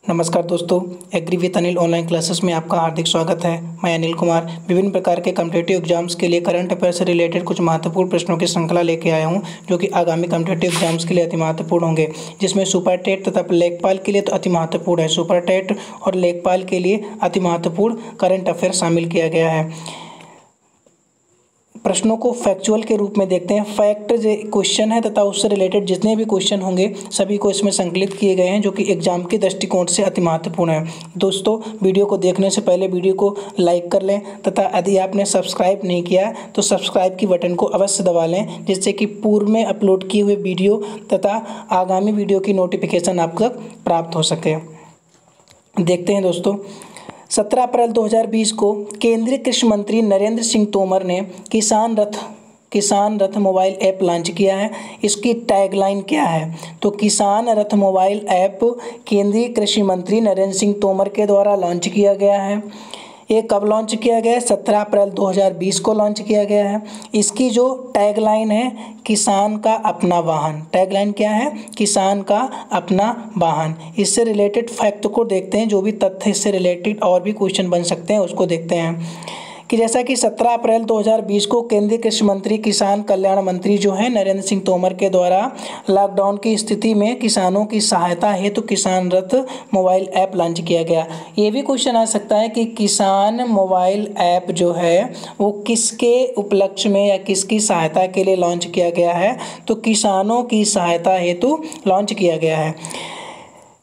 नमस्कार दोस्तों, agri with Anil online classes में आपका हार्दिक स्वागत है। मैं अनिल कुमार विभिन्न प्रकार के कॉम्पिटिटिव एग्जाम्स के लिए करंट अफेयर से रिलेटेड कुछ महत्वपूर्ण प्रश्नों की श्रृंखला लेके आया हूं, जो कि आगामी कॉम्पिटिटिव एग्जाम्स के लिए अति महत्वपूर्ण होंगे। जिसमें सुपर टेट तथा लेखपाल के लिए तो अति महत्वपूर्ण है, सुपर टेट और लेखपाल के लिए अति महत्वपूर्ण करंट अफेयर शामिल किया गया है। प्रश्नों को फैक्चुअल के रूप में देखते हैं। फैक्ट जो क्वेश्चन है तथा उससे रिलेटेड जितने भी क्वेश्चन होंगे सभी को इसमें संकलित किए गए हैं, जो कि एग्जाम के दृष्टिकोण से अति महत्वपूर्ण है। दोस्तों, वीडियो को देखने से पहले वीडियो को लाइक कर लें तथा यदि आपने सब्सक्राइब नहीं किया तो सब्सक्राइब की बटन को अवश्य दबा लें, जिससे कि पूर्व में अपलोड किए हुए वीडियो तथा आगामी वीडियो की नोटिफिकेशन आप तक प्राप्त हो सके। देखते हैं दोस्तों, 17 अप्रैल 2020 को केंद्रीय कृषि मंत्री नरेंद्र सिंह तोमर ने किसान रथ मोबाइल ऐप लॉन्च किया है। इसकी टैगलाइन क्या है? तो किसान रथ मोबाइल ऐप केंद्रीय कृषि मंत्री नरेंद्र सिंह तोमर के द्वारा लॉन्च किया गया है। ये कब लॉन्च किया गया है? 17 अप्रैल 2020 को लॉन्च किया गया है। इसकी जो टैगलाइन है, किसान का अपना वाहन। टैगलाइन क्या है? किसान का अपना वाहन। इससे रिलेटेड फैक्ट को देखते हैं, जो भी तथ्य इससे रिलेटेड और भी क्वेश्चन बन सकते हैं उसको देखते हैं। कि जैसा कि 17 अप्रैल 2020 को केंद्रीय कृषि मंत्री किसान कल्याण मंत्री जो है नरेंद्र सिंह तोमर के द्वारा लॉकडाउन की स्थिति में किसानों की सहायता हेतु तो किसान रथ मोबाइल ऐप लॉन्च किया गया। ये भी क्वेश्चन आ सकता है कि किसान मोबाइल ऐप जो है वो किसके उपलक्ष्य में या किसकी सहायता के लिए लॉन्च किया गया है? तो किसानों की सहायता हेतु लॉन्च किया गया है।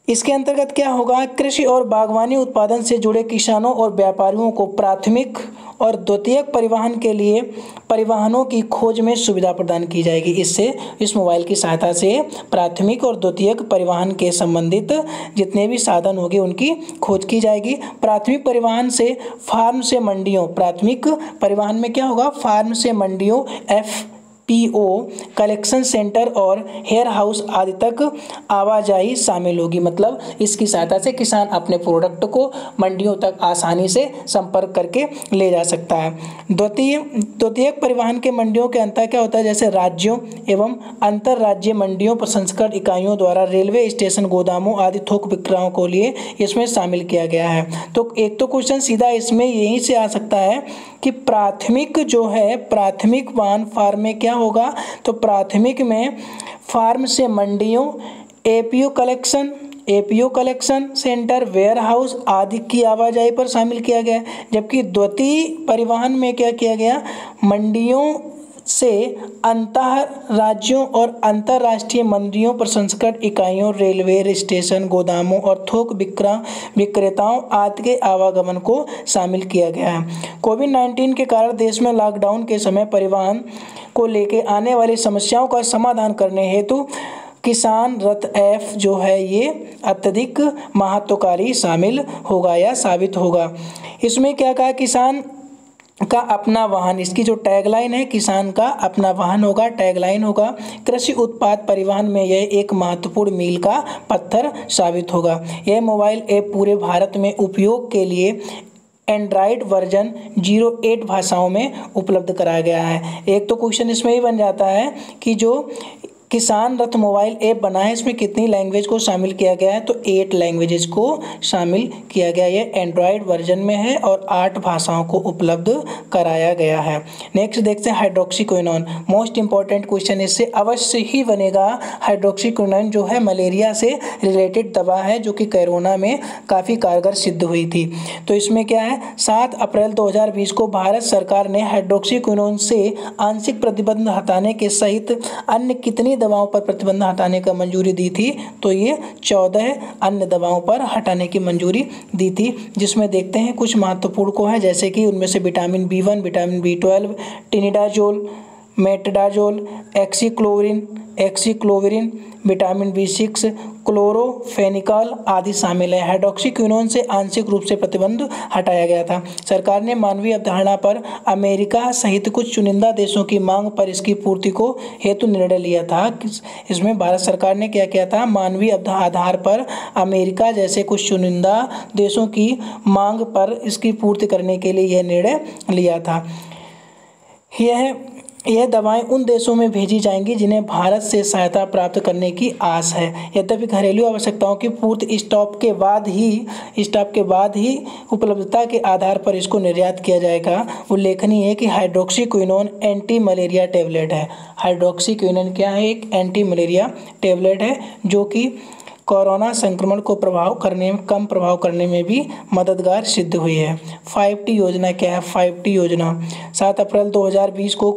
इसके अंतर्गत क्या होगा? कृषि और बागवानी उत्पादन से जुड़े किसानों और व्यापारियों को प्राथमिक और द्वितीयक परिवहन के लिए परिवहनों की खोज में सुविधा प्रदान की जाएगी। इससे इस मोबाइल की सहायता से प्राथमिक और द्वितीयक परिवहन के संबंधित जितने भी साधन होंगे उनकी खोज की जाएगी। प्राथमिक परिवहन से फार्म से मंडियों, प्राथमिक परिवहन में क्या होगा? फार्म से मंडियों, FPO, कलेक्शन सेंटर और हेयर हाउस आदि तक आवाजाही शामिल होगी। मतलब इसकी सहायता से किसान अपने प्रोडक्ट को मंडियों तक आसानी से संपर्क करके ले जा सकता है। द्वितीयक परिवहन के मंडियों के अंतर क्या होता है? जैसे राज्यों एवं अंतर राज्य मंडियों प्रसंस्करण इकाइयों द्वारा रेलवे स्टेशन, गोदामों आदि थोक विक्रेताओं को लिए इसमें शामिल किया गया है। तो एक तो क्वेश्चन सीधा इसमें यहीं से आ सकता है कि प्राथमिक जो है, प्राथमिक वाहन फार्म में क्या होगा? तो प्राथमिक में फार्म से मंडियों, APO collection centre, warehouse आदि की आवाजाही पर शामिल किया गया। जबकि द्वितीय परिवहन में क्या किया गया? मंडियों से अंतर राज्यों और अंतर्राष्ट्रीय मंडियों, प्रसंस्करण इकाइयों, रेलवे स्टेशन, गोदामों और थोक विक्रेताओं आदि के आवागमन को शामिल किया गया है। कोविड-19 के कारण देश में लॉकडाउन के समय परिवहन को लेकर आने वाली समस्याओं का समाधान करने हेतु किसान रथ ऐप जो है ये अत्यधिक महत्वकारी शामिल होगा या साबित होगा। इसमें क्या कहा? किसान का अपना वाहन। इसकी जो टैगलाइन है, किसान का अपना वाहन होगा, टैगलाइन होगा। कृषि उत्पाद परिवहन में यह एक महत्वपूर्ण मील का पत्थर साबित होगा। यह मोबाइल ऐप पूरे भारत में उपयोग के लिए एंड्रॉयड वर्जन 08 भाषाओं में उपलब्ध कराया गया है। एक तो क्वेश्चन इसमें ही बन जाता है कि जो किसान रथ मोबाइल ऐप बना है इसमें कितनी लैंग्वेज को शामिल किया गया है? तो 8 लैंग्वेजेस को शामिल किया गया। ये एंड्रॉयड वर्जन में है और 8 भाषाओं को उपलब्ध कराया गया है। नेक्स्ट देखते हैं हाइड्रोक्सीक्विनोन। मोस्ट इंपॉर्टेंट क्वेश्चन इससे अवश्य ही बनेगा। हाइड्रोक्सीक्विनोन जो है मलेरिया से रिलेटेड दवा है, जो कि कोरोना में काफ़ी कारगर सिद्ध हुई थी। तो इसमें क्या है? 7 अप्रैल 2020 को भारत सरकार ने हाइड्रोक्सीक्विनोन से आंशिक प्रतिबंध हटाने के सहित अन्य कितनी दवाओं पर प्रतिबंध हटाने का मंजूरी दी थी? तो ये 14 अन्य दवाओं पर हटाने की मंजूरी दी थी। जिसमें देखते हैं कुछ महत्वपूर्ण को है, जैसे कि उनमें से vitamin B1, vitamin B12, tinidazole, metronidazole, एक्सीक्लोविरिन, विटामिन B6, क्लोरोफेनिकॉल आदि शामिल है। हाइड्रोक्सीक्विनोन से आंशिक रूप से प्रतिबंध हटाया गया था। सरकार ने मानवीय अवधारणा पर अमेरिका सहित कुछ चुनिंदा देशों की मांग पर इसकी पूर्ति को हेतु निर्णय लिया था। इसमें भारत सरकार ने क्या किया था? मानवीय आधार पर अमेरिका जैसे कुछ चुनिंदा देशों की मांग पर इसकी पूर्ति करने के लिए यह निर्णय लिया था। यह यह दवाएं उन देशों में भेजी जाएंगी जिन्हें भारत से सहायता प्राप्त करने की आस है। यद्यपि घरेलू आवश्यकताओं की पूर्ति स्टॉप के बाद ही उपलब्धता के आधार पर इसको निर्यात किया जाएगा। उल्लेखनीय है कि हाइड्रोक्सीक्विनोन एंटी मलेरिया टेबलेट है। हाइड्रोक्सीक्विनोन क्या है? एक एंटी मलेरिया टेबलेट है जो कि कोरोना संक्रमण को कम प्रभाव करने में भी मददगार सिद्ध हुई है। 5T योजना क्या है? 5T योजना 7 अप्रैल 2020 को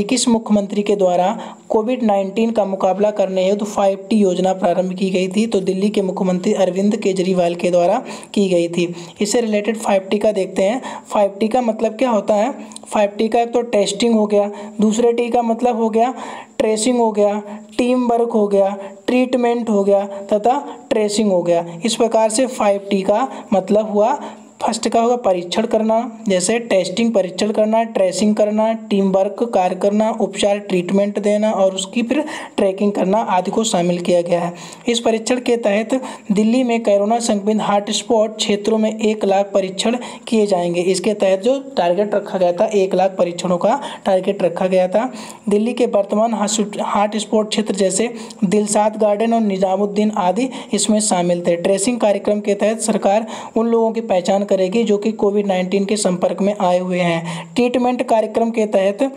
किस मुख्यमंत्री के द्वारा कोविड-19 का मुकाबला करने हेतु 5T योजना प्रारंभ की गई थी? तो दिल्ली के मुख्यमंत्री अरविंद केजरीवाल के द्वारा की गई थी। इससे रिलेटेड 5T का देखते हैं। 5T का मतलब क्या होता है? 5T का एक तो टेस्टिंग हो गया, दूसरे T का मतलब हो गया ट्रेसिंग हो गया, टीम वर्क हो गया, ट्रीटमेंट हो गया तथा ट्रेसिंग हो गया। इस प्रकार से 5T का मतलब हुआ। फर्स्ट का होगा परीक्षण करना, जैसे टेस्टिंग परीक्षण करना, ट्रेसिंग करना, टीम वर्क कार्य करना, उपचार ट्रीटमेंट देना और उसकी फिर ट्रैकिंग करना आदि को शामिल किया गया है। इस परीक्षण के तहत दिल्ली में कोरोना संक्रमित हॉटस्पॉट क्षेत्रों में 1 लाख परीक्षण किए जाएंगे। इसके तहत जो टारगेट रखा गया था 1 लाख परीक्षणों का टारगेट रखा गया था। दिल्ली के वर्तमान हॉटस्पॉट क्षेत्र जैसे दिलशाद गार्डन और निजामुद्दीन आदि इसमें शामिल थे। ट्रेसिंग कार्यक्रम के तहत सरकार उन लोगों की पहचान करेगी जो कि कोविड-19 के संपर्क में आए हुए हैं। ट्रीटमेंट कार्यक्रम के तहत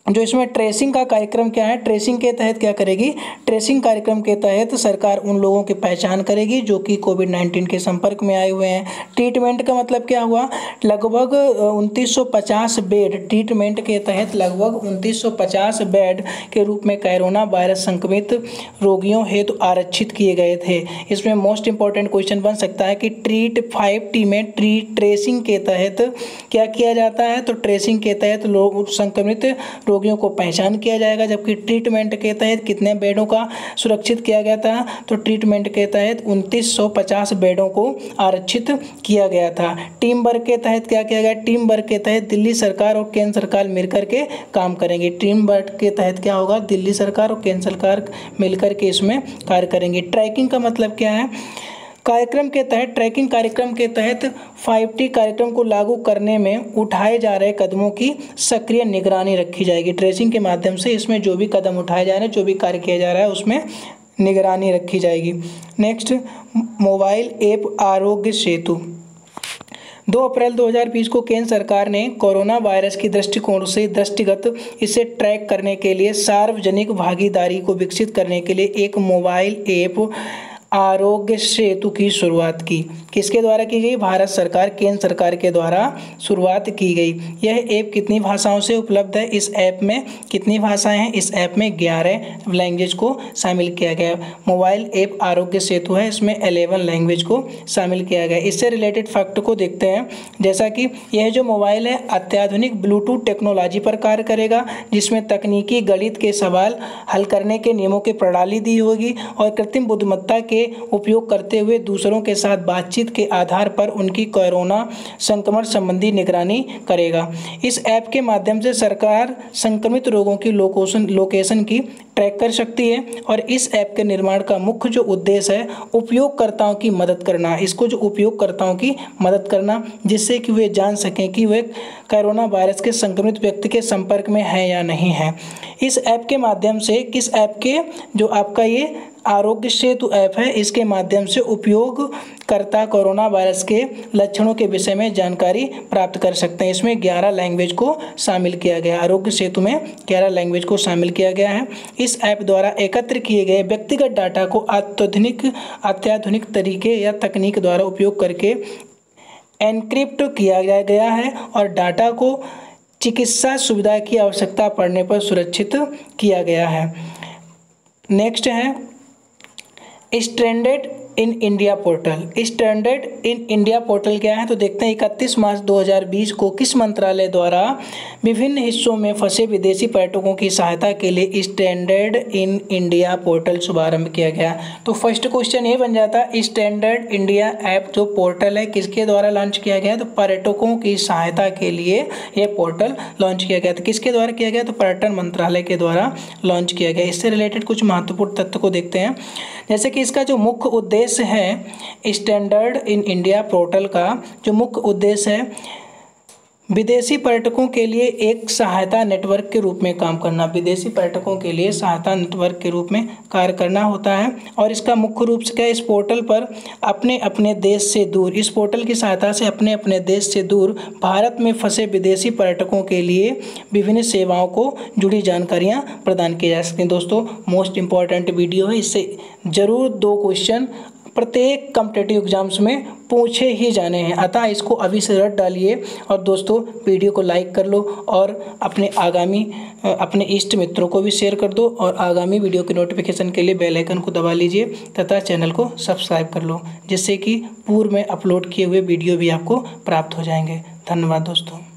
जो इसमें ट्रेसिंग का कार्यक्रम क्या है? ट्रेसिंग के तहत क्या करेगी? ट्रेसिंग कार्यक्रम के तहत सरकार उन लोगों की पहचान करेगी जो कि कोविड-19 के संपर्क में आए हुए हैं। ट्रीटमेंट का मतलब क्या हुआ? लगभग 2950 बेड, ट्रीटमेंट के तहत लगभग 2950 बेड के रूप में कोरोना वायरस संक्रमित रोगियों हेतु आरक्षित किए गए थे। इसमें मोस्ट इंपॉर्टेंट क्वेश्चन बन सकता है कि 5T में ट्रेसिंग के तहत क्या किया जाता है? तो ट्रेसिंग के तहत लोग संक्रमित रोगियों को पहचान किया जाएगा, जबकि ट्रीटमेंट के तहत कितने बेडों का सुरक्षित किया गया था? तो ट्रीटमेंट के तहत 2950 बेडों को आरक्षित किया गया था। टीम वर्क के तहत क्या किया गया? टीम वर्क के तहत दिल्ली सरकार और केंद्र सरकार मिलकर के काम करेंगे। टीम वर्क के तहत क्या होगा? दिल्ली सरकार और केंद्र सरकार मिलकर के इसमें कार्य करेंगे। ट्रैकिंग का मतलब क्या है? ट्रैकिंग कार्यक्रम के तहत 5T कार्यक्रम को लागू करने में उठाए जा रहे कदमों की सक्रिय निगरानी रखी जाएगी। ट्रेसिंग के माध्यम से इसमें जो भी कदम उठाए जा रहे हैं, जो भी कार्य किया जा रहा है उसमें निगरानी रखी जाएगी। Next, mobile app Aarogya Setu. 2 अप्रैल 2020 को केंद्र सरकार ने कोरोना वायरस की दृष्टिगत इसे ट्रैक करने के लिए सार्वजनिक भागीदारी को विकसित करने के लिए एक मोबाइल ऐप आरोग्य सेतु की शुरुआत की। किसके द्वारा की गई? भारत सरकार, केंद्र सरकार के द्वारा शुरुआत की गई। यह ऐप कितनी भाषाओं से उपलब्ध है? इस ऐप में कितनी भाषाएं हैं? इस ऐप में 11 लैंग्वेज को शामिल किया गया। मोबाइल ऐप आरोग्य सेतु है, इसमें 11 लैंग्वेज को शामिल किया गया। इससे रिलेटेड फैक्ट को देखते हैं, जैसा कि यह जो मोबाइल है अत्याधुनिक ब्लूटूथ टेक्नोलॉजी पर कार्य करेगा, जिसमें तकनीकी गणित के सवाल हल करने के नियमों की प्रणाली दी होगी और कृत्रिम बुद्धिमत्ता के उपयोग करते हुए दूसरों के साथ बातचीत के आधार पर उनकी कोरोना संक्रमण संबंधी निगरानी करेगा। इस ऐप के माध्यम से सरकार संक्रमित रोगों की लोकेशन की ट्रैक कर सकती है और इस ऐप के निर्माण का मुख्य जो उद्देश्य है उपयोगकर्ताओं की मदद करना। इसको जो उपयोगकर्ताओं की मदद करना, जिससे कि वे जान सकें कि वे कोरोना वायरस के संक्रमित व्यक्ति के संपर्क में है या नहीं है। इस ऐप के माध्यम से किस ऐप के जो आपका ये आरोग्य सेतु ऐप है, इसके माध्यम से उपयोगकर्ता कोरोना वायरस के लक्षणों के विषय में जानकारी प्राप्त कर सकते हैं। इसमें 11 लैंग्वेज को शामिल किया गया। आरोग्य सेतु में 11 लैंग्वेज को शामिल किया गया है। इस ऐप द्वारा एकत्र किए गए व्यक्तिगत डाटा को अत्याधुनिक तरीके या तकनीक द्वारा उपयोग करके एनक्रिप्ट किया गया है और डाटा को चिकित्सा सुविधा की आवश्यकता पड़ने पर सुरक्षित किया गया है। नेक्स्ट है standard in India portal. Standard in India portal क्या है? तो देखते हैं 31 मार्च 2020 को किस मंत्रालय द्वारा विभिन्न हिस्सों में फंसे विदेशी पर्यटकों की सहायता के लिए स्टैंडर्ड इन इंडिया पोर्टल शुभारंभ किया गया। तो फर्स्ट क्वेश्चन ये बन जाता है, स्टैंडर्ड इंडिया ऐप जो पोर्टल है किसके द्वारा लॉन्च किया गया? तो पर्यटकों की सहायता के लिए यह पोर्टल लॉन्च किया गया। तो किसके द्वारा किया गया? तो पर्यटन मंत्रालय के द्वारा लॉन्च किया गया। इससे रिलेटेड कुछ महत्वपूर्ण तथ्य को देखते हैं, जैसे कि इसका जो मुख्य उद्देश्य है स्टैंडर्ड इन इंडिया पोर्टल का जो मुख्य उद्देश्य है विदेशी पर्यटकों के लिए एक सहायता नेटवर्क के रूप में काम करना। विदेशी पर्यटकों के लिए सहायता नेटवर्क के रूप में कार्य करना होता है और इसका मुख्य रूप से क्या, इस पोर्टल पर अपने अपने देश से दूर, इस पोर्टल की सहायता से अपने अपने देश से दूर भारत में फंसे विदेशी पर्यटकों के लिए विभिन्न सेवाओं को जुड़ी जानकारियाँ प्रदान की जा सकती हैं। दोस्तों मोस्ट इम्पॉर्टेंट वीडियो है, इससे ज़रूर 2 क्वेश्चन प्रत्येक कॉम्पिटिटिव एग्जाम्स में पूछे ही जाने हैं, अतः इसको अभी से रट डालिए। और दोस्तों वीडियो को लाइक कर लो और अपने इष्ट मित्रों को भी शेयर कर दो और आगामी वीडियो के नोटिफिकेशन के लिए बेल आइकन को दबा लीजिए तथा चैनल को सब्सक्राइब कर लो, जिससे कि पूर्व में अपलोड किए हुए वीडियो भी आपको प्राप्त हो जाएंगे। धन्यवाद दोस्तों।